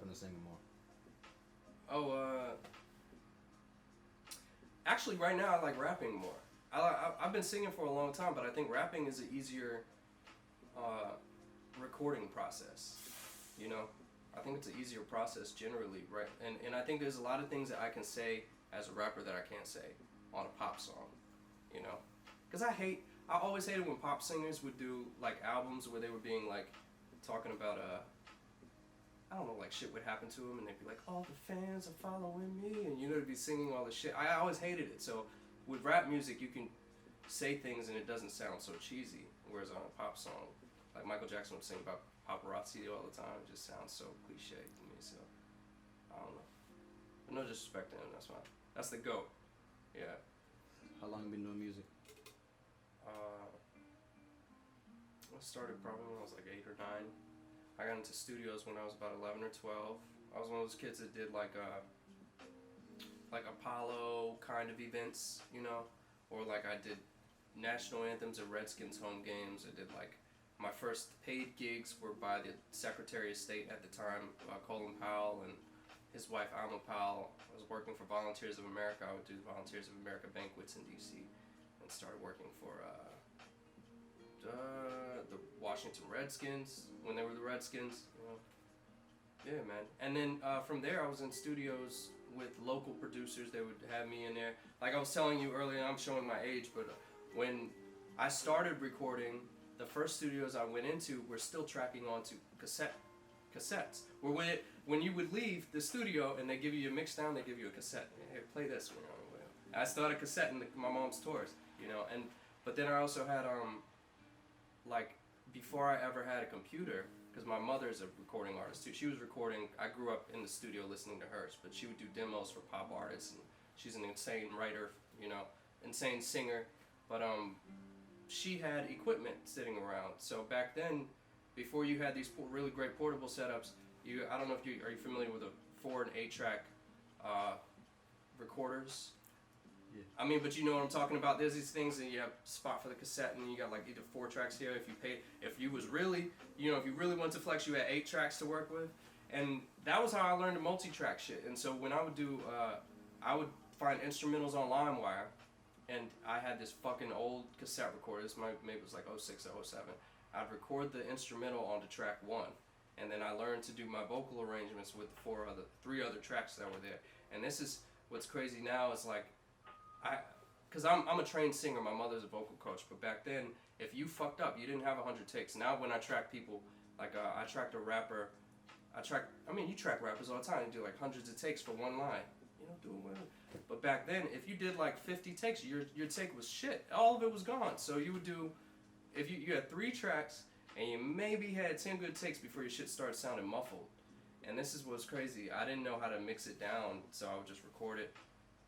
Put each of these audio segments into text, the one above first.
rapping or singing more? Oh, actually, right now I like rapping more. I've been singing for a long time, but I think rapping is an easier recording process. You know, I think it's an easier process generally, right? And I think there's a lot of things that I can say as a rapper that I can't say on a pop song. You know, because I always hated when pop singers would do like albums where they were being like talking about I don't know, like shit would happen to them and they'd be like, all the fans are following me, and you know, to be singing all the shit. I always hated it. So with rap music, you can say things and it doesn't sound so cheesy, whereas on a pop song, like Michael Jackson would sing about paparazzi all the time, it just sounds so cliche to me. So I don't know, but no disrespect to him, that's fine. That's the GOAT. Yeah. How long have you been doing music? I started probably when I was like 8 or 9. I got into studios when I was about 11 or 12. I was one of those kids that did like Apollo kind of events, you know, or like I did national anthems at Redskins home games. I did like my first paid gigs were by the Secretary of State at the time, Colin Powell, and his wife Alma Powell. I was working for Volunteers of America. I would do the Volunteers of America banquets in DC, and started working for the Washington Redskins when they were the Redskins. You know. Yeah, man. And then from there, I was in studios with local producers. They would have me in there. Like I was telling you earlier, I'm showing my age, but when I started recording, the first studios I went into were still tracking onto cassettes. Where when you would leave the studio and they give you a mix down, they give you a cassette. Here, play this when you're on the way. I still had a cassette in my mom's tours, you know. But then I also had like before I ever had a computer, because my mother's a recording artist too. She was recording. I grew up in the studio listening to hers, but she would do demos for pop artists, and she's an insane writer, you know, insane singer. But she had equipment sitting around. So back then, before you had these really great portable setups, I don't know if are you familiar with the 4 and 8 track recorders? Yeah. I mean, but you know what I'm talking about. There's these things, and you have a spot for the cassette, and you got like either 4 tracks here. If you really wanted to flex, you had 8 tracks to work with, and that was how I learned the multi-track shit. And so when I would do, I would find instrumentals on LimeWire, and I had this fucking old cassette recorder. This maybe it was like 06 or 07. I'd record the instrumental onto track 1, and then I learned to do my vocal arrangements with the 3 other tracks that were there. And this is what's crazy now is like. Because I'm a trained singer, my mother's a vocal coach, but back then, if you fucked up, you didn't have 100 takes. Now when I track people, like I tracked a rapper, you track rappers all the time, you do like hundreds of takes for one line, you know, doing whatever. But back then, if you did like 50 takes, your take was shit. All of it was gone. So you would do, if you had 3 tracks, and you maybe had 10 good takes before your shit started sounding muffled. And this is what's crazy. I didn't know how to mix it down, so I would just record it.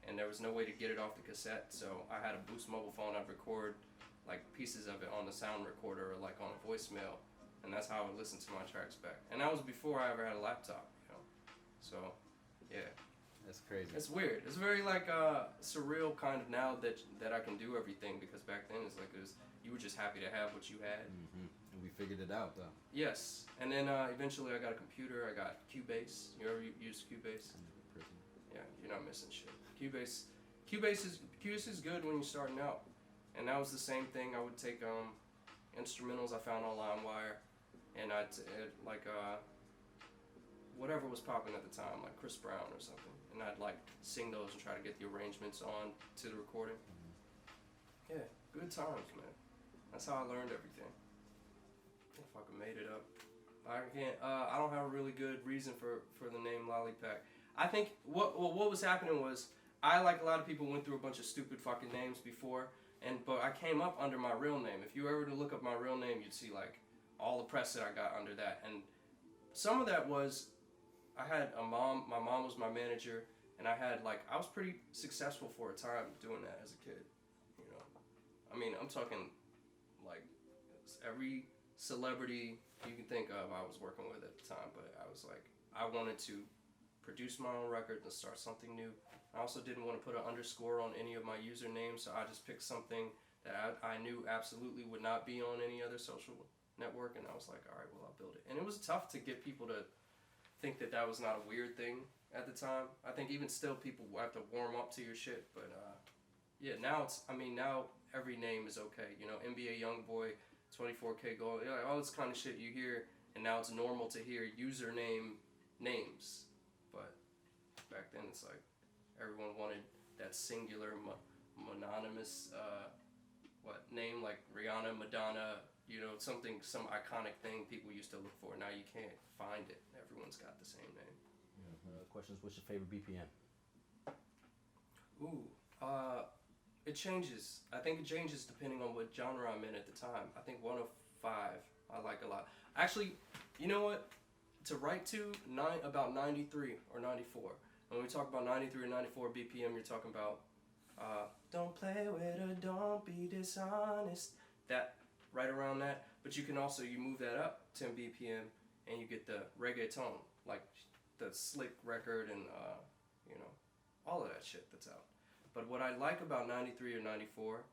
And there was no way to get it off the cassette, so I had a Boost mobile phone. I'd record like pieces of it on the sound recorder or like on a voicemail, and that's how I would listen to my tracks back. And that was before I ever had a laptop, you know. So, yeah. That's crazy. It's weird. It's very like surreal kind of now that I can do everything, because back then it's like you were just happy to have what you had. Mm-hmm. And we figured it out though. Yes, and then eventually I got a computer. I got Cubase. You ever used Cubase? Yeah, you're not missing shit. Cubase is good when you're starting out, and that was the same thing. I would take instrumentals I found on LimeWire, and I'd whatever was popping at the time, like Chris Brown or something, and I'd like sing those and try to get the arrangements on to the recording. Yeah, good times, man. That's how I learned everything. I fucking made it up. I can't. I don't have a really good reason for the name Lollypack. I think what was happening was I, like a lot of people, went through a bunch of stupid fucking names before, but I came up under my real name. If you were to look up my real name, you'd see like all the press that I got under that, and some of that was I had a mom. My mom was my manager, and I was pretty successful for a time doing that as a kid. You know, I mean, I'm talking like every celebrity you can think of I was working with at the time, but I was like, I wanted to produce my own record and start something new. I also didn't want to put an underscore on any of my usernames, so I just picked something that I knew absolutely would not be on any other social network, and I was like, all right, well, I'll build it. And it was tough to get people to think that was not a weird thing at the time. I think even still people have to warm up to your shit, but yeah, now now every name is okay. You know, NBA YoungBoy, 24K Gold, you know, all this kind of shit you hear, and now it's normal to hear username names. But back then it's like everyone wanted that singular mononymous name, like Rihanna, Madonna, you know, some iconic thing people used to look for. Now you can't find it. Everyone's got the same name. Questions, what's your favorite BPM? Ooh, it changes. I think it changes depending on what genre I'm in at the time. I think 105 I like a lot. Actually, you know what? To write to about 93 or 94. When we talk about 93 or 94 BPM, you're talking about don't play with her, don't be dishonest. That, right around that. But you can also, you move that up 10 BPM and you get the reggaeton, like the Slick record and, you know, all of that shit that's out. But what I like about 93 or 94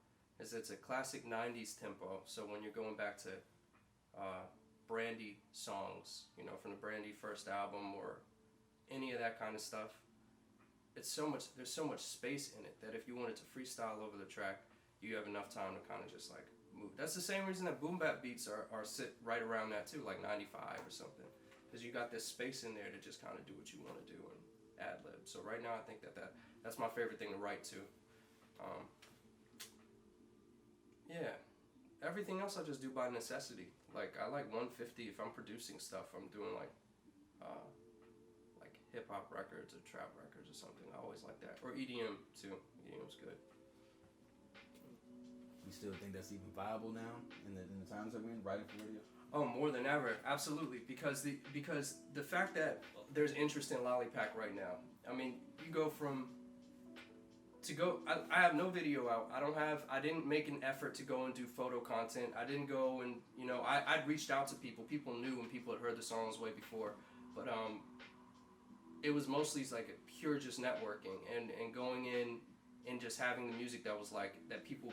is it's a classic 90s tempo. So when you're going back to Brandy songs, you know, from the Brandy first album or any of that kind of stuff, there's so much space in it that if you wanted to freestyle over the track, you have enough time to kind of just like move. That's the same reason that boom bap beats are sit right around that too, like 95 or something, because you got this space in there to just kind of do what you want to do and ad lib. So right now I think that's my favorite thing to write to. Yeah, everything else I just do by necessity. Like I like 150 if I'm producing stuff. I'm doing like hip hop records or trap records or something. I always like that. Or EDM too. EDM's good. You still think that's even viable now in the times that we're in, writing for radio? Oh, more than ever, absolutely. Because the fact that there's interest in Lollypack right now. I mean, you go from I have no video out. I didn't make an effort to go and do photo content. I didn't go and, you know, I'd reached out to people. People knew and people had heard the songs way before. But it was mostly like a pure just networking and going in and just having the music that was like, that people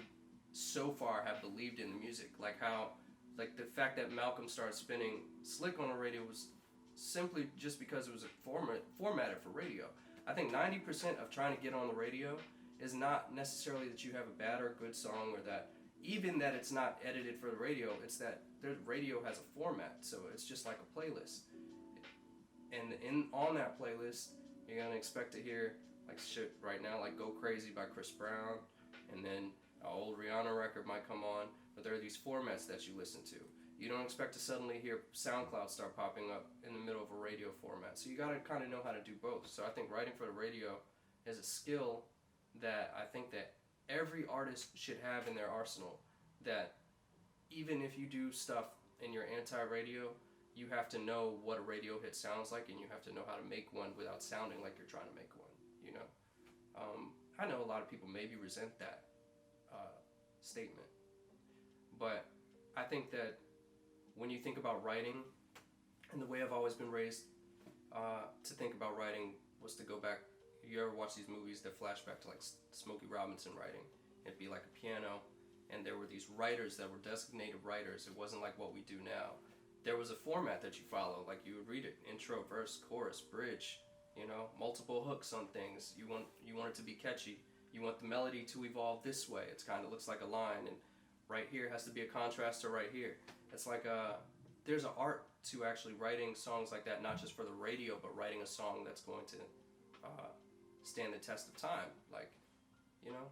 so far have believed in the music. Like how, like the fact that Malcolm started spinning Slick on the radio was simply just because it was formatted for radio. I think 90% of trying to get on the radio is not necessarily that you have a bad or good song, or that even that it's not edited for the radio, it's that the radio has a format, so it's just like a playlist. And on that playlist, you're gonna expect to hear like shit right now, like Go Crazy by Chris Brown, and then an old Rihanna record might come on, but there are these formats that you listen to. You don't expect to suddenly hear SoundCloud start popping up in the middle of a radio format. So you gotta kind of know how to do both. So I think writing for the radio is a skill that I think that every artist should have in their arsenal. That even if you do stuff and you're anti-radio, you have to know what a radio hit sounds like, and you have to know how to make one without sounding like you're trying to make one, you know? I know a lot of people maybe resent that statement, but I think that when you think about writing, and the way I've always been raised to think about writing was to go back. You ever watch these movies that flash back to like Smokey Robinson writing? It'd be like a piano, and there were these writers that were designated writers. It wasn't like what we do now. There was a format that you follow, like you would read it: intro, verse, chorus, bridge. You know, multiple hooks on things. You want it to be catchy. You want the melody to evolve this way. It's kind of looks like a line, and right here has to be a contrast to right here. It's like there's an art to actually writing songs like that, not just for the radio, but writing a song that's going to stand the test of time. Like, you know,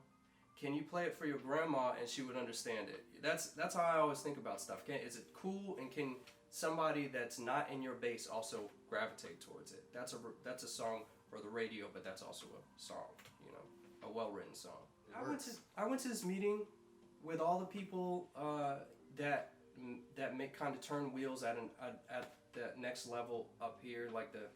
can you play it for your grandma and she would understand it? That's how I always think about stuff. Is it cool, and can somebody that's not in your base also gravitate towards it? That's a song for the radio, but that's also a song, you know, a well-written song. I went to this meeting with all the people that make kind of turn wheels at that next level up here, like the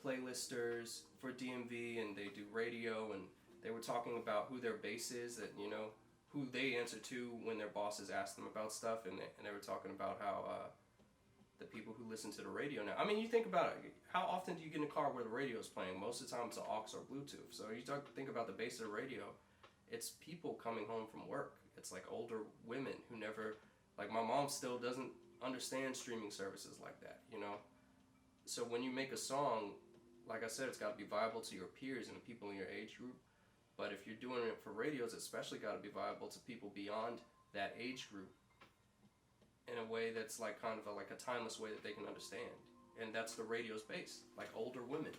playlisters for DMV, and they do radio, and they were talking about who their base is, that, you know, who they answer to when their bosses ask them about stuff, and they were talking about how the people who listen to the radio now. I mean, you think about it. How often do you get in a car where the radio is playing? Most of the time it's an aux or Bluetooth. So you think about the base of the radio. It's people coming home from work. It's like older women who never, like my mom still doesn't understand streaming services like that, you know? So when you make a song, like I said, it's got to be viable to your peers and the people in your age group. But if you're doing it for radios, it's especially got to be viable to people beyond that age group in a way that's like kind of like a timeless way that they can understand. And that's the radio's base, like older women,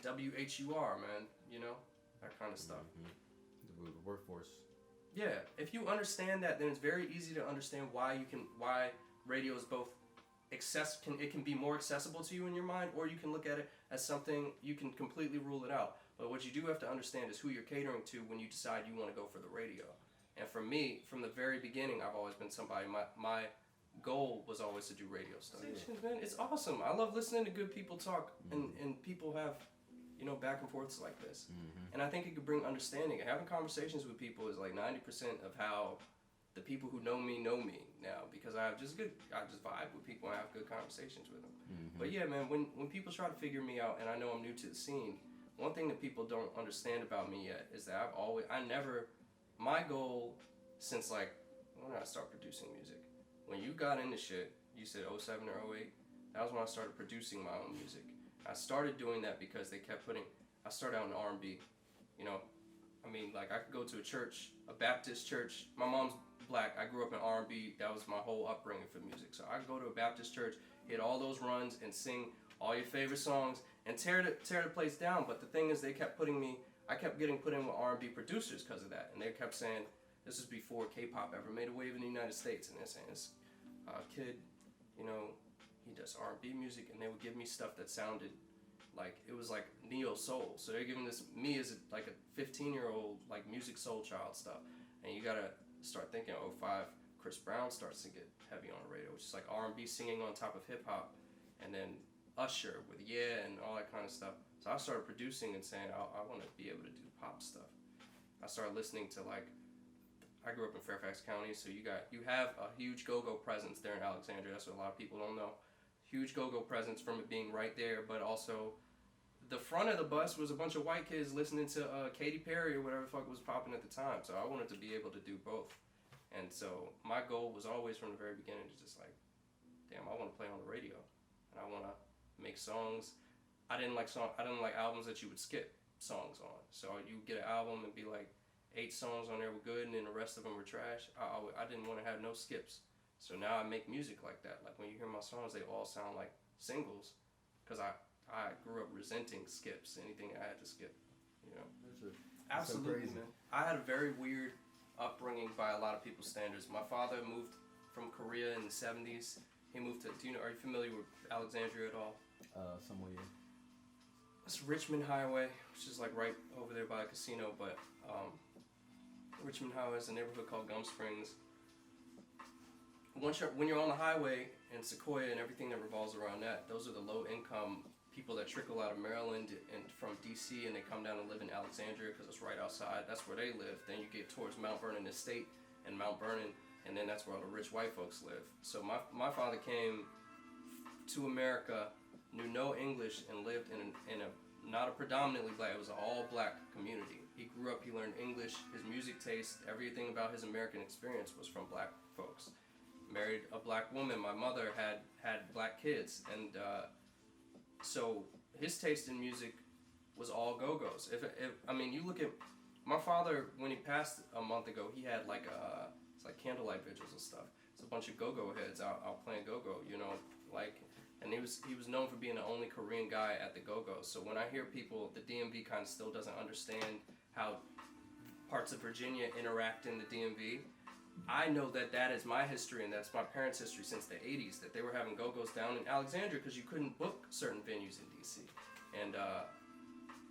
WHUR, man, you know, that kind of stuff. The workforce. Yeah, if you understand that, then it's very easy to understand why radio is both it can be more accessible to you in your mind, or you can look at it as something you can completely rule it out. But what you do have to understand is who you're catering to when you decide you want to go for the radio. And for me, from the very beginning, I've always been somebody, my goal was always to do radio stations, man. It's awesome. I love listening to good people talk, and people have, you know, back and forths like this. And I think it could bring understanding. And having conversations with people is like 90% of how the people who know me now, because I just vibe with people and I have good conversations with them. But yeah, man, when people try to figure me out, and I know I'm new to the scene, one thing that people don't understand about me yet is that my goal since like, when did I start producing music? When you got into shit, you said 07 or 08, that was when I started producing my own music. I started doing that because I started out in R&B, you know. I mean, like, I could go to a church, a Baptist church. My mom's black. I grew up in R&B. That was my whole upbringing for music. So I could go to a Baptist church, hit all those runs, and sing all your favorite songs, and tear the place down. But the thing is, I kept getting put in with R&B producers because of that. And they kept saying, this is before K-pop ever made a wave in the United States. And they're saying, this kid, you know, he does R&B music. And they would give me stuff that sounded like, it was like neo soul. So they're giving me as like a 15-year-old, like music soul child stuff. And you gotta start thinking, 05, Chris Brown starts to get heavy on the radio, which is like R&B singing on top of hip hop. And then Usher with Yeah and all that kind of stuff. So I started producing and saying, I want to be able to do pop stuff. I started listening to like, I grew up in Fairfax County, so you have a huge go-go presence there in Alexandria. That's what a lot of people don't know. Huge go-go presence from it being right there, but also the front of the bus was a bunch of white kids listening to Katy Perry or whatever the fuck was popping at the time. So I wanted to be able to do both. And so my goal was always from the very beginning to just like, damn, I want to play on the radio. And I want to make songs. I didn't like albums that you would skip songs on. So you get an album and be like, 8 songs on there were good and then the rest of them were trash. I didn't want to have no skips. So now I make music like that. Like when you hear my songs, they all sound like singles. Because I grew up resenting skips, anything I had to skip, you know. Absolutely, so man. I had a very weird upbringing by a lot of people's standards. My father moved from Korea in the 70s. He moved to, are you familiar with Alexandria at all? Somewhere, yeah. It's Richmond Highway, which is like right over there by a casino, but Richmond Highway is a neighborhood called Gum Springs. When you're on the highway in Sequoia and everything that revolves around that, those are the low-income people that trickle out of Maryland and from D.C. and they come down and live in Alexandria because it's right outside. That's where they live. Then you get towards Mount Vernon Estate and Mount Vernon, and then that's where all the rich white folks live. So my father came to America, knew no English, and lived in a not a predominantly black, it was an all-black community. He grew up, he learned English, his music taste, everything about his American experience was from black folks. Married a black woman, my mother had black kids, and so his taste in music was all go-go's. I mean, you look at my father, when he passed a month ago, he had like it's like candlelight vigils and stuff. It's a bunch of go-go heads out playing go-go, you know, like. And he was known for being the only Korean guy at the go-go. So when I hear people, the DMV kind of still doesn't understand how parts of Virginia interact in the DMV. I know that is my history and that's my parents' history since the 80s, that they were having go-go's down in Alexandria because you couldn't book certain venues in DC. And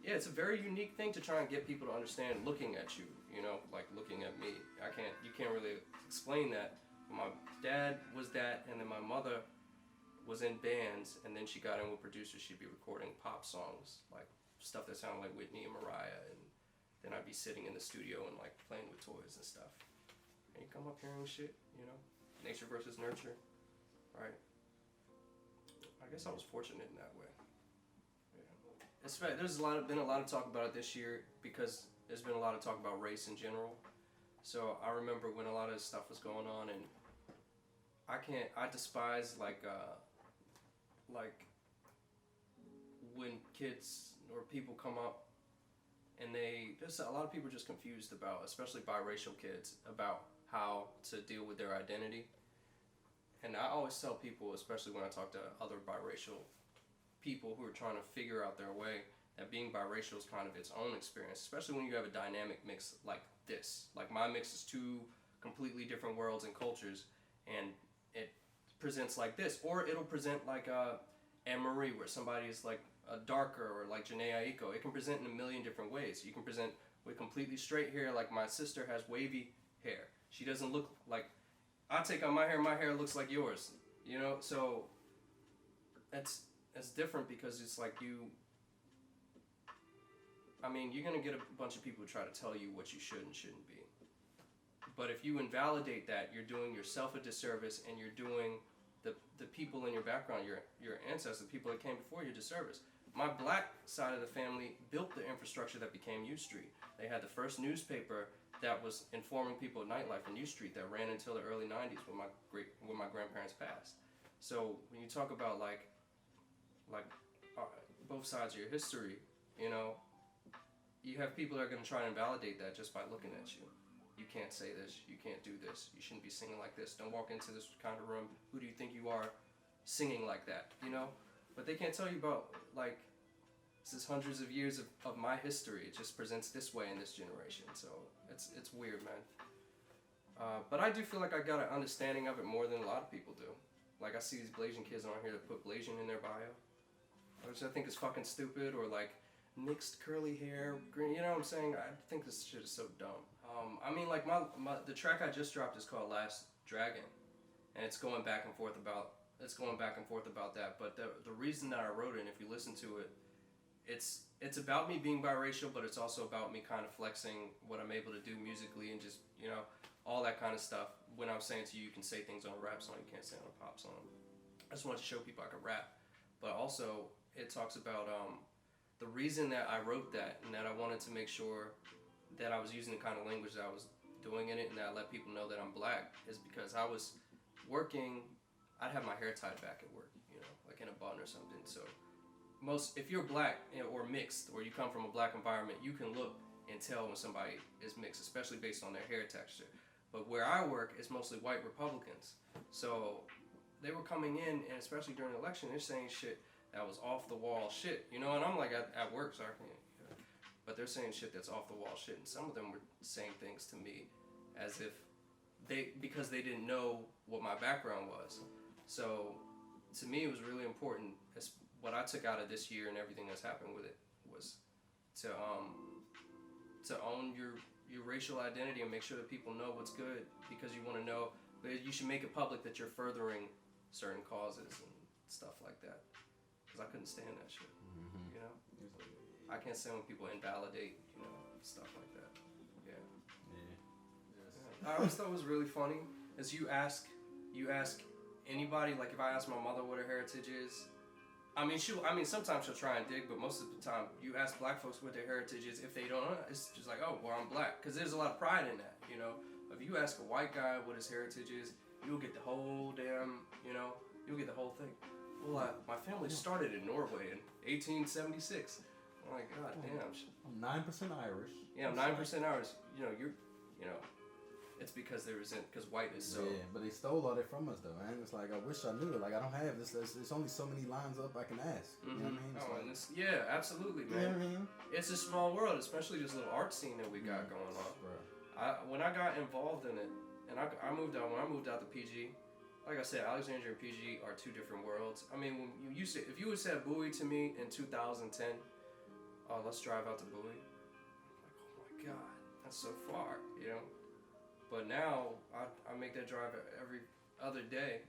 yeah, it's a very unique thing to try and get people to understand looking at you, you know, like looking at me. You can't really explain that. My dad was that, and then my mother was in bands, and then she got in with producers. She'd be recording pop songs, like stuff that sounded like Whitney and Mariah, and then I'd be sitting in the studio and like playing with toys and stuff. And you come up hearing shit, you know, nature versus nurture, right? I guess I was fortunate in that way. Yeah. There's been a lot of talk about it this year because there's been a lot of talk about race in general. So I remember when a lot of this stuff was going on, and I despise like when kids or people come up and there's a lot of people just confused about, especially biracial kids, about how to deal with their identity. And I always tell people, especially when I talk to other biracial people who are trying to figure out their way, that being biracial is kind of its own experience, especially when you have a dynamic mix like this. Like my mix is two completely different worlds and cultures, and it presents like this, or it'll present like Anne Marie, where somebody is like a darker, or like Janae Aiko. It can present in a million different ways. You can present with completely straight hair, like my sister has wavy hair. She doesn't look like, I take out my hair looks like yours, you know. So that's different, because it's like you're gonna get a bunch of people who try to tell you what you should and shouldn't be. But if you invalidate that, you're doing yourself a disservice, and you're doing the people in your background, your ancestors, the people that came before you, a disservice. My black side of the family built the infrastructure that became U Street. They had the first newspaper that was informing people of nightlife in U Street that ran until the early 90s when my grandparents passed. So when you talk about like both sides of your history, you know, you have people that are going to try and invalidate that just by looking at you. You can't say this, you can't do this, you shouldn't be singing like this, don't walk into this kind of room, who do you think you are singing like that, you know? But they can't tell you about, like, this is hundreds of years of my history. It just presents this way in this generation, so it's weird, man. But I do feel like I got an understanding of it more than a lot of people do. Like, I see these Blasian kids on here that put Blasian in their bio, which I think is fucking stupid, or like, mixed curly hair, green, you know what I'm saying? I think this shit is so dumb. Like the track I just dropped is called Last Dragon, and it's going back and forth about that. But the reason that I wrote it, and if you listen to it, it's about me being biracial, but it's also about me kind of flexing what I'm able to do musically, and just, you know, all that kind of stuff. When I was saying to you, you can say things on a rap song, you can't say on a pop song. I just wanted to show people I can rap, but also it talks about the reason that I wrote that, and that I wanted to make sure that I was using the kind of language that I was doing in it, and that I let people know that I'm black, is because I was working, I'd have my hair tied back at work, you know, like in a bun or something. So if you're black or mixed, or you come from a black environment, you can look and tell when somebody is mixed, especially based on their hair texture. But where I work, it's mostly white Republicans. So they were coming in, and especially during the election, they're saying shit that was off the wall shit, you know, and I'm like at work, so I can't, you know, but they're saying shit that's off the wall shit, and some of them were saying things to me as if because they didn't know what my background was. So to me, it was really important. What I took out of this year and everything that's happened with it was to own your racial identity and make sure that people know what's good, because you want to know, but you should make it public that you're furthering certain causes and stuff like that. Because I couldn't stand that shit, you know? I can't stand when people invalidate, you know, stuff like that. Yeah. I always thought it was really funny, is you ask anybody, like if I ask my mother what her heritage is, sometimes she'll try and dig, but most of the time, you ask black folks what their heritage is, if they don't know, it's just like, oh, well, I'm black. Because there's a lot of pride in that, you know? If you ask a white guy what his heritage is, you'll get the whole damn, you know, you'll get the whole thing. Well, my family started in Norway in 1876. I'm like, God damn. I'm 9% Irish. Yeah, I'm 9% Irish. You know, it's because because white is so. Yeah, but they stole all that from us, though, man. It's like, I wish I knew it. Like, I don't have this. There's only so many lines up I can ask. You know what I mean? Yeah, absolutely, man. You know what I mean? It's a small world, especially this little art scene that we got going on. Bro. When I got involved in it, and I moved out, when I moved out to PG, like I said, Alexandria and PG are two different worlds. I mean, when if you would said Bowie to me in 2010, let's drive out to Bowie, I'm like, oh my God, that's so far, you know? But now, I make that drive every other day,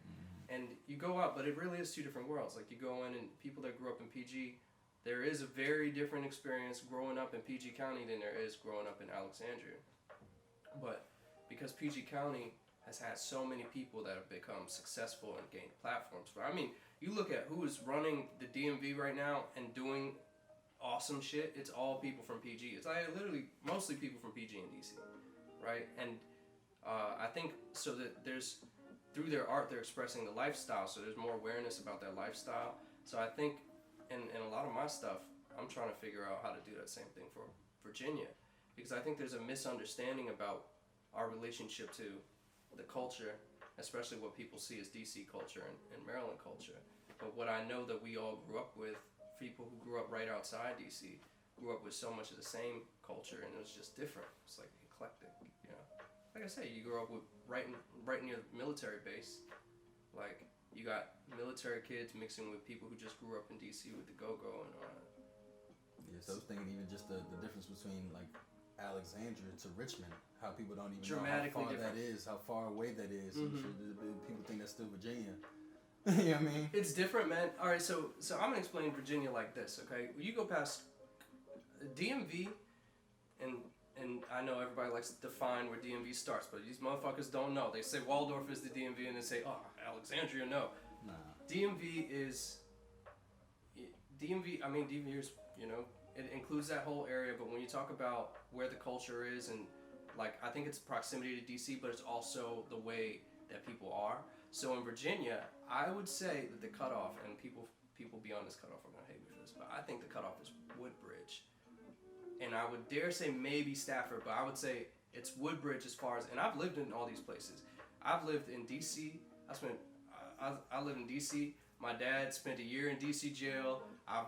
and you go out, but it really is two different worlds. Like, you go in, and people that grew up in PG, there is a very different experience growing up in PG County than there is growing up in Alexandria. But because PG County has had so many people that have become successful and gained platforms. But I mean, you look at who is running the DMV right now and doing awesome shit, it's all people from PG. It's like literally mostly people from PG and DC, right? And I think so that through their art, they're expressing the lifestyle, so there's more awareness about their lifestyle. So I think and a lot of my stuff, I'm trying to figure out how to do that same thing for Virginia, because I think there's a misunderstanding about our relationship to the culture, especially what people see as DC culture and Maryland culture. But what I know that we all grew up with, people who grew up right outside DC, grew up with so much of the same culture, and it was just different. It's like eclectic, you know. Like I say, you grew up with right near the military base. Like, you got military kids mixing with people who just grew up in DC with the go-go and all that. Yeah, so I was thinking even just the difference between like Alexandria to Richmond, how people don't even know how far that is, how far away that is. People think that's still Virginia. You know what I mean? It's different, man. All right, so I'm gonna explain Virginia like this, okay? You go past DMV, and I know everybody likes to define where DMV starts, but these motherfuckers don't know. They say Waldorf is the DMV, and they say, oh, Alexandria, no. Nah. DMV is, you know, it includes that whole area, but when you talk about where the culture is, and like, I think it's proximity to DC, but it's also the way that people are. So in Virginia, I would say that the cutoff, and people beyond this cutoff are gonna hate me for this, but I think the cutoff is Woodbridge. And I would dare say maybe Stafford, but I would say it's Woodbridge as far as, and I've lived in all these places. I've lived in DC. I lived in DC. My dad spent a year in DC jail. I've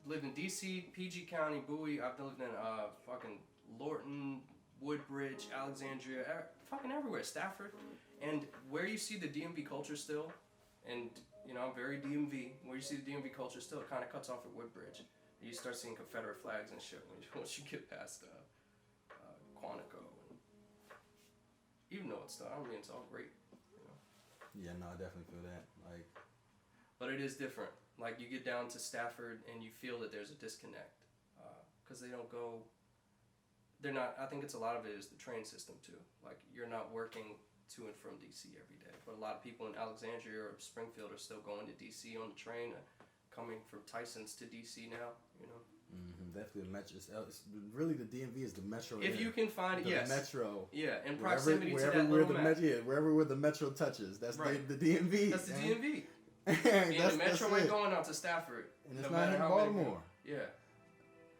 lived in DC, PG County, Bowie. I've lived in fucking Lorton, Woodbridge, Alexandria, fucking everywhere, Stafford. And where you see the DMV culture still, and you know, I'm very DMV, where you see the DMV culture still, it kind of cuts off at Woodbridge. You start seeing Confederate flags and shit once you get past Quantico. And even though it's all great, you know. Yeah, no, I definitely feel that. Like, but it is different. Like, you get down to Stafford and you feel that there's a disconnect, because they don't go. They're not. I think it's a lot of it is the train system too. Like, you're not working to and from DC every day, but a lot of people in Alexandria or Springfield are still going to DC on the train. Coming from Tyson's to DC now, you know. Definitely the metro. It's really the DMV is the metro. If you can find it, yes. The metro. Yeah, in proximity to that where little the map. wherever where the metro touches, that's right. the DMV. That's the man. DMV. And the metro ain't going out to Stafford. And it's not in Baltimore. Yeah.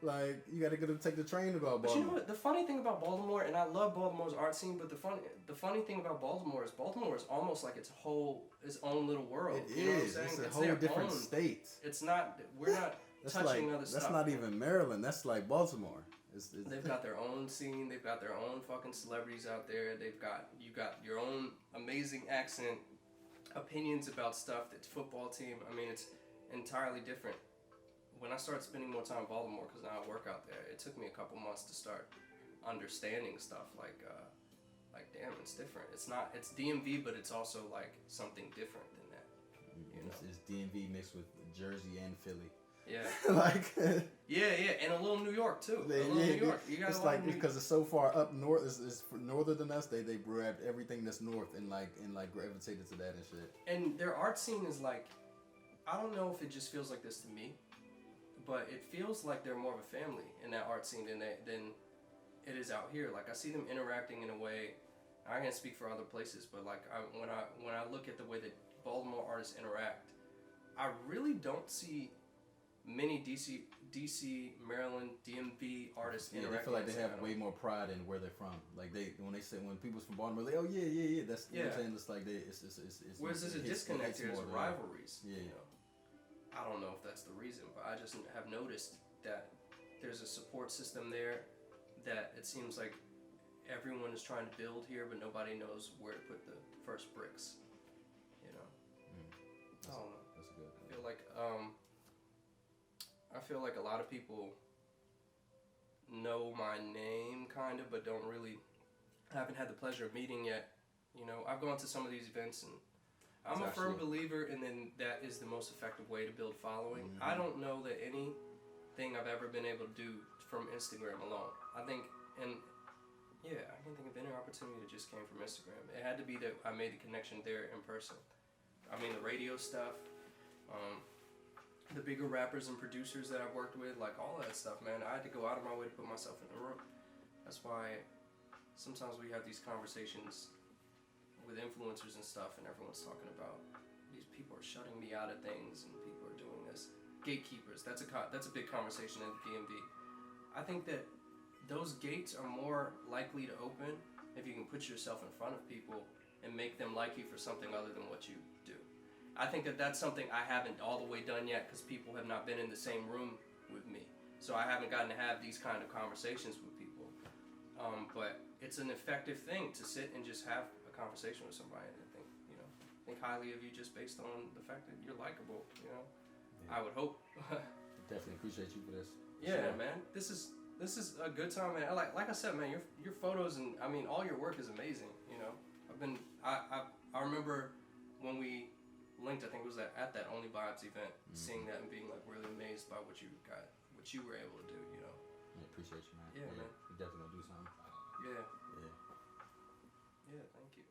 Like, you gotta take the train to go to Baltimore. But you know what? The funny thing about Baltimore, and I love Baltimore's art scene, but the funny thing about Baltimore is almost like its own little world. It you know is. What I'm saying? It's a whole different state. It's not. We're not touching other stuff. That's not even Maryland. That's like Baltimore. They've got their own scene. They've got their own fucking celebrities out there. You got your own amazing accent, opinions about stuff. That's football team. I mean, it's entirely different. When I started spending more time in Baltimore, because now I work out there, it took me a couple months to start understanding stuff. Like damn, it's different. It's DMV, but it's also like something different than that. You know? It's DMV mixed with Jersey and Philly. Yeah. Like. Yeah, and a little New York too. New York. You got it's like because it's so far up north. It's norther than us. They grabbed everything that's north and gravitated to that and shit. And their art scene is like, I don't know if it just feels like this to me, but it feels like they're more of a family in that art scene than it is out here. Like, I see them interacting in a way. I can't speak for other places, but like when I look at the way that Baltimore artists interact, I really don't see many DC, Maryland, DMV artists interacting. They feel like they have way more pride in where they're from. Like when people's from Baltimore, they yeah. That's you know what I'm saying. It's like it's whereas there's a disconnect here. There's rivalries. Yeah. You know? I don't know if that's the reason, but I just have noticed that there's a support system there that it seems like everyone is trying to build here, but nobody knows where to put the first bricks. You know. I don't know. That's good. I feel like a lot of people know my name, kind of, but haven't had the pleasure of meeting yet. You know, I've gone to some of these events, and I'm a firm believer in that is the most effective way to build following. I don't know that anything I've ever been able to do from Instagram alone. I can think of any opportunity that just came from Instagram. It had to be that I made the connection there in person. I mean, the radio stuff, the bigger rappers and producers that I've worked with, like all that stuff, man. I had to go out of my way to put myself in the room. That's why sometimes we have these conversations with influencers and stuff, and everyone's talking about these people are shutting me out of things and people are doing this. gatekeepers. That's a big conversation in the DMV. I think that those gates are more likely to open if you can put yourself in front of people and make them like you for something other than what you do. I think that that's something I haven't all the way done yet because people have not been in the same room with me. So I haven't gotten to have these kind of conversations with people. But it's an effective thing to sit and just have a conversation with somebody and think highly of you just based on the fact that you're likable, Yeah. I would hope. Definitely appreciate you for this. Yeah, sure. Man. This is a good time, man. Like I said, man, your photos and all your work is amazing. I remember when we linked. I think it was at that Only Vibes event, seeing that and being like really amazed by what you were able to do. Yeah, appreciate you, man. Yeah, man. We definitely gonna do something. Yeah. Yeah. Yeah. Thank you.